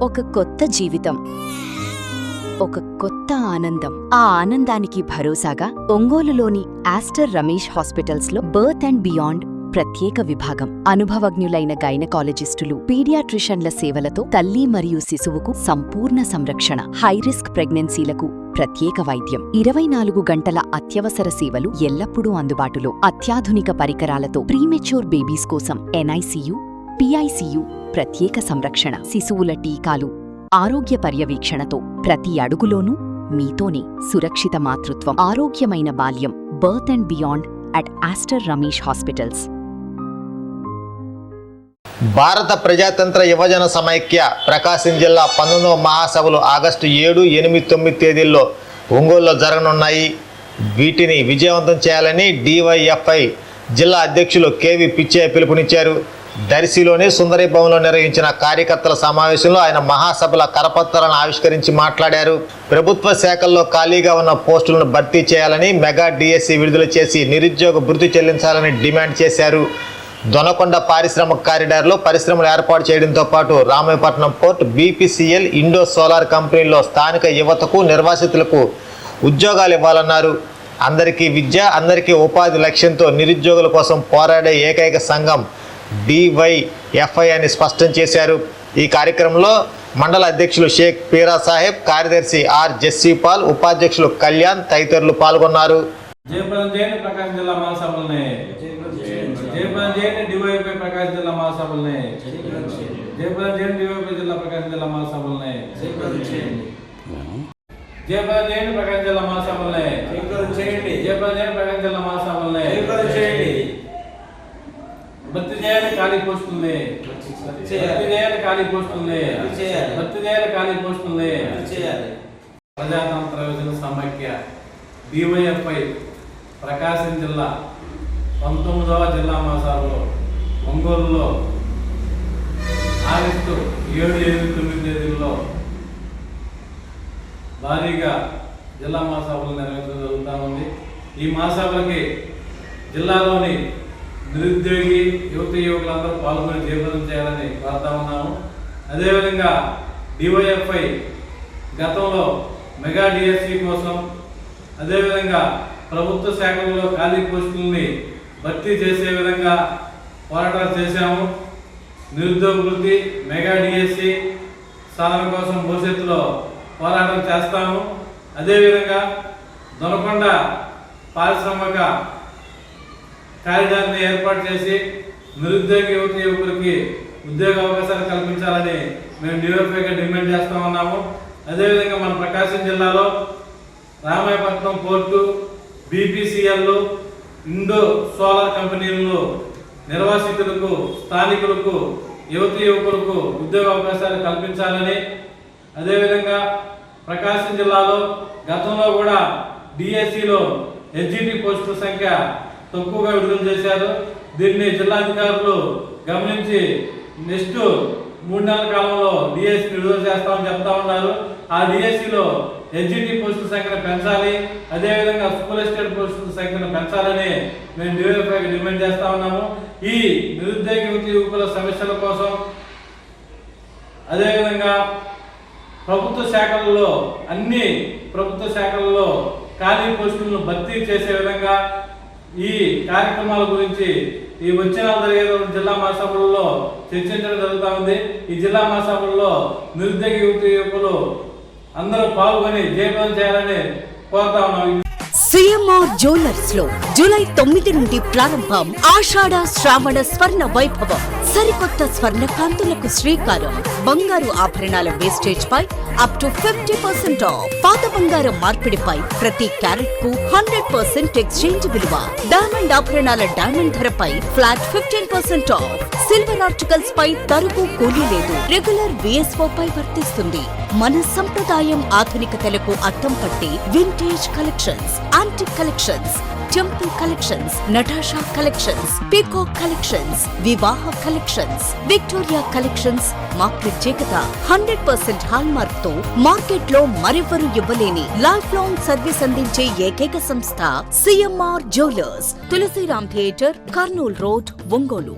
ఒక కొత్త జీవితం, ఒక కొత్త ఆనందం. ఆ ఆనందానికి భరోసాగా ఒంగోలులోని ఆస్టర్ రమేష్ హాస్పిటల్స్లో బర్త్ అండ్ బియాండ్ ప్రత్యేక విభాగం. అనుభవజ్ఞులైన గైనకాలజిస్టులు, పీడియాట్రిషన్ల సేవలతో తల్లి మరియు శిశువుకు సంపూర్ణ సంరక్షణ. హైరిస్క్ ప్రెగ్నెన్సీలకు ప్రత్యేక వైద్యం. 24 గంటల అత్యవసర సేవలు ఎల్లప్పుడూ అందుబాటులో. అత్యాధునిక పరికరాలతో ప్రీమెచ్యూర్ బేబీస్ కోసం ఎన్ఐసియు, పిఐసియు ప్రత్యేక సంరక్షణ. శిశువుల టీకాలు, ఆరోగ్య పర్యవేక్షణతో ప్రతి అడుగులోనూ మీతోనే. సురక్షిత మాతృత్వం, ఆరోగ్యమైన బాల్యం. Birth and beyond at Aster Ramesh hospitals. భారత ప్రజాతంత్ర యువజన సమైక్య ప్రకాశం జిల్లా 19వ మహాసభలు ఆగస్టు 7, 8, 9 తేదీల్లో ఒంగోలులో జరగనున్నాయి. వీటిని విజయవంతం చేయాలని డివైఎఫ్ఐ జిల్లా అధ్యక్షులు కేవి పిచ్చయ్య పిలుపునిచ్చారు. దర్శిలోని సుందరి భవన్లో నిర్వహించిన కార్యకర్తల సమావేశంలో ఆయన మహాసభల కరపత్రాలను ఆవిష్కరించి మాట్లాడారు. ప్రభుత్వ శాఖల్లో ఖాళీగా ఉన్న పోస్టులను భర్తీ చేయాలని, మెగా డిఎస్సి విడుదల చేసి నిరుద్యోగ భృతి చెల్లించాలని డిమాండ్ చేశారు. దొనకొండ పారిశ్రామిక కారిడార్లో పరిశ్రమలు ఏర్పాటు చేయడంతో పాటు Ramayapatnam port, BPCL, Indo solar కంపెనీల్లో స్థానిక యువతకు, నిర్వాసితులకు ఉద్యోగాలు ఇవ్వాలన్నారు. అందరికీ విద్య, అందరికీ ఉపాధి లక్ష్యంతో నిరుద్యోగుల కోసం పోరాడే ఏకైక సంఘం డివైఎఫ్ఐ అని స్పష్టం చేశారు. ఈ కార్యక్రమంలో మండల అధ్యక్షులు షేక్ పీరా సాహెబ్, కార్యదర్శి ఆర్ జెస్సీపాల్, ఉపాధ్యక్షులు కళ్యాణ్ తదితరులు పాల్గొన్నారు. ప్రకాశం జిల్లా మహాసభల్ని డివైఎఫ్ఐ ప్రకాశం జిల్లా మహాసభల్ని డివైఎఫ్ఐ జిల్లా ప్రకాశం జిల్లా మహాసభల్ని ప్రకాశం జిల్లా మహాసభల్ని ప్రకాశం జిల్లా మహాసభల్ని భర్తీ చేయాలి ఖాళీ పోస్టుల్ని, భర్తీ చేయాలి ఖాళీ పోస్టుల్ని, భర్తీ చేయాలి ఖాళీ పోస్టుల్ని. ప్రజాతంత్ర యువజన సమైక్య డివైఎఫ్ఐ ప్రకాశం జిల్లా 19వ జిల్లా మహాసభలో ఒంగోలులో ఆగస్టు 7, 8, 9 తేదీల్లో భారీగా జిల్లా మహాసభలు నిర్వహించడం జరుగుతూ ఉంది. ఈ మహాసభలకి జిల్లాలోని నిరుద్యోగి యువకులందరూ పాల్గొని జయప్రదం చేయాలని కోరుతా ఉన్నాము. అదేవిధంగా డివైఎఫ్ఐ గతంలో మెగా డిఎస్సి కోసం, అదేవిధంగా ప్రభుత్వ శాఖల్లో ఖాళీ పోస్టుల్ని భర్తీ చేసే విధంగా పోరాటాలు చేశాము. నిరుద్యోగ వృత్తి, మెగా డిఎస్సి సాధన కోసం భవిష్యత్తులో పోరాటం చేస్తాము. అదేవిధంగా దొనకొండ పారిశ్రామిక కారిడార్ని ఏర్పాటు చేసి నిరుద్యోగ యువకులకి ఉద్యోగ అవకాశాలు కల్పించాలని మేము డివైఎఫ్ఐగా డిమాండ్ చేస్తూ ఉన్నాము. అదేవిధంగా మన ప్రకాశం జిల్లాలో Ramayapatnam port, BPCL, Indo solar కంపెనీలలో నిర్వాసితులకు, స్థానికులకు, యువకులకు ఉద్యోగ అవకాశాలు కల్పించాలని, అదేవిధంగా ప్రకాశం జిల్లాలో గతంలో కూడా డిఎస్సిలో ఎస్జిటి పోస్టుల సంఖ్య తక్కువగా విడుదల చేశారు. దీన్ని జిల్లాధికారులు గమనించి నెక్స్ట్ 3 నెలల కాలంలో డిఎస్సి విడుదల చేస్తామని చెప్తా ఉన్నారు. ఆ డిఎస్సిలో ఎస్జిటి పోస్టుల సంఖ్యను పెంచాలి, అదేవిధంగా స్కూల్ ఎస్టేట్ పోస్టుల సంఖ్యను పెంచాలని మేము డివైఎఫ్ఐకి డిమాండ్ చేస్తా ఉన్నాము. ఈ నిరుద్యోగ యువకుల సమస్యల కోసం, అదేవిధంగా ప్రభుత్వ శాఖల్లో అన్ని ప్రభుత్వ శాఖల్లో ఖాళీ పోస్టులను భర్తీ చేసే విధంగా ఈ కార్యక్రమాల గురించి ఈ వచ్చిన జరిగే జిల్లా మహాసభల్లో చర్చించడం జరుగుతూ ఉంది. ఈ జిల్లా మహాసభల్లో నిరుద్యోగ యువకులు అందరూ పాల్గొని జయప్రదం చేయాలని కోరుతా ఉన్నాం. సిఎంఆర్ జ్యువెలర్స్ లో జూలై 9 నుండి ప్రారంభం ఆషాఢ శ్రావణ స్వర్ణ వైభవం. సరికొత్త స్వర్ణ కాంతులకు శ్రీకారం. బంగారు ఆభరణాల వేస్టేజ్ పై అప్ టు 50% ఆఫ్. పాత బంగారం మార్పిడిపై ప్రతి క్యారెట్ కు 100% ఎక్స్చేంజ్ విలువ. డైమండ్ ఆభరణాల డైమండ్ ధరపై ఫ్లాట్ 15% ఆఫ్. సిల్వర్ ఆర్టికల్స్ పై తరుగు కూలీ లేదు. రెగ్యులర్ విఎస్ఓ పై వర్తిస్తుంది. మన సంప్రదాయం ఆధునికతలకు అద్దం పట్టి vintage collections, antique collections, temple collections, Natasha collections, peacock collections, వివాహ కలెక్షన్స్, విక్టోరియా కలెక్షన్స్ మా ప్రత్యేకత. 100% హాల్ మార్క్ తో మార్కెట్ లో మరెవరూ ఇవ్వలేని లైఫ్ లాంగ్ సర్వీస్ అందించే ఏకైక సంస్థ CMR jewellers. Tulsiram theatre, Kurnool road, Ongole.